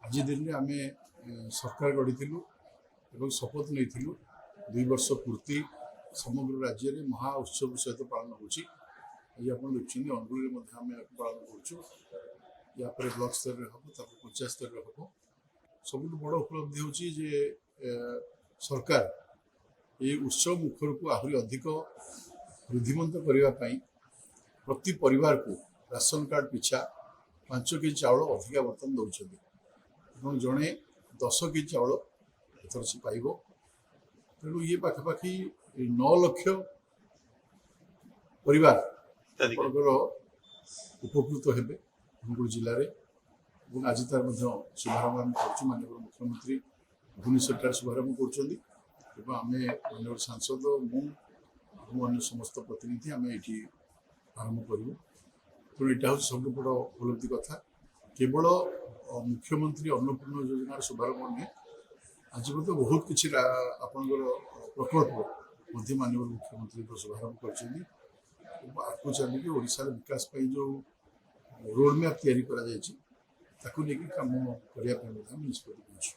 ଆଜି ଦିନରେ ଆମେ ସରକାର ଗଢ଼ିଥିଲୁ ଏବଂ ଶପଥ ନେଇଥିଲୁ 2 ବର୍ଷ ପୂର୍ତ୍ତି ସମଗ୍ର ରାଜ୍ୟରେ ମହା ଉତ୍ସବ ସହିତ ପାଳନ ହେଉଛି। ଆଜି ଆପଣ ଦେଖୁଛନ୍ତି ଅନୁଗୁଳରେ ମଧ୍ୟ ଆମେ ପାଳନ କରୁଛୁ। ୟା ପରେ ବ୍ଲକ ସ୍ତରରେ ହେବ, ତାପରେ ପଞ୍ଚାୟତ ସ୍ତରରେ ହେବ। ସବୁଠୁ ବଡ଼ ଉପଲବ୍ଧି ହେଉଛି ଯେ ସରକାର ଏହି ଉତ୍ସବ ମୁଖରକୁ ଆହୁରି ଅଧିକ ବୃଦ୍ଧିମନ୍ତ କରିବା ପାଇଁ ପ୍ରତି ପରିବାରକୁ ରାସନ କାର୍ଡ ପିଛା 5 କେଜି ଚାଉଳ ଅଧିକା ବର୍ତ୍ତମାନ ଦେଉଛନ୍ତି ଏବଂ ଜଣେ 10 କେଜି ଚାଉଳ ଏଥର ସେ ପାଇବ। ତେଣୁ ଇଏ ପାଖାପାଖି 9 ଲକ୍ଷ ପରିବାର ଆପଣଙ୍କର ଉପକୃତ ହେବେ ଅନୁଗୁଳ ଜିଲ୍ଲାରେ ଏବଂ ଆଜି ତାର ମଧ୍ୟ ଶୁଭାରମ୍ଭ ଆମେ କରୁଛୁ। ମାନନୀୟ ମୁଖ୍ୟମନ୍ତ୍ରୀ ଭୁବନେଶ୍ୱରଠାରେ ଶୁଭାରମ୍ଭ କରୁଛନ୍ତି ଏବଂ ଆମେ ମାନନୀୟ ସାଂସଦ ମୁଁ ଏବଂ ଅନ୍ୟ ସମସ୍ତ ପ୍ରତିନିଧି ଆମେ ଏଠି ଆରମ୍ଭ କରିବୁ। ତେଣୁ ଏଇଟା ହେଉଛି ସବୁଠୁ ବଡ଼ ଉପଲବ୍ଧି କଥା। କେବଳ ମୁଖ୍ୟମନ୍ତ୍ରୀ ଅନ୍ନପୂର୍ଣ୍ଣା ଯୋଜନାର ଶୁଭାରମ୍ଭ ନୁହେଁ, ଆଜି ମଧ୍ୟ ବହୁତ କିଛି ଆପଣଙ୍କର ପ୍ରକଳ୍ପ ମଧ୍ୟ ମାନନୀୟ ମୁଖ୍ୟମନ୍ତ୍ରୀଙ୍କ ଶୁଭାରମ୍ଭ କରିଛନ୍ତି ଏବଂ ଆଗକୁ ଚାଲିକି ଓଡ଼ିଶାର ବିକାଶ ପାଇଁ ଯେଉଁ ରୋଡ୍ ମ୍ୟାପ୍ ତିଆରି କରାଯାଇଛି ତାକୁ ନେଇକି କାମ କରିବା ପାଇଁ ମଧ୍ୟ ଆମେ ନିଷ୍ପତ୍ତି ନେଇଛୁ।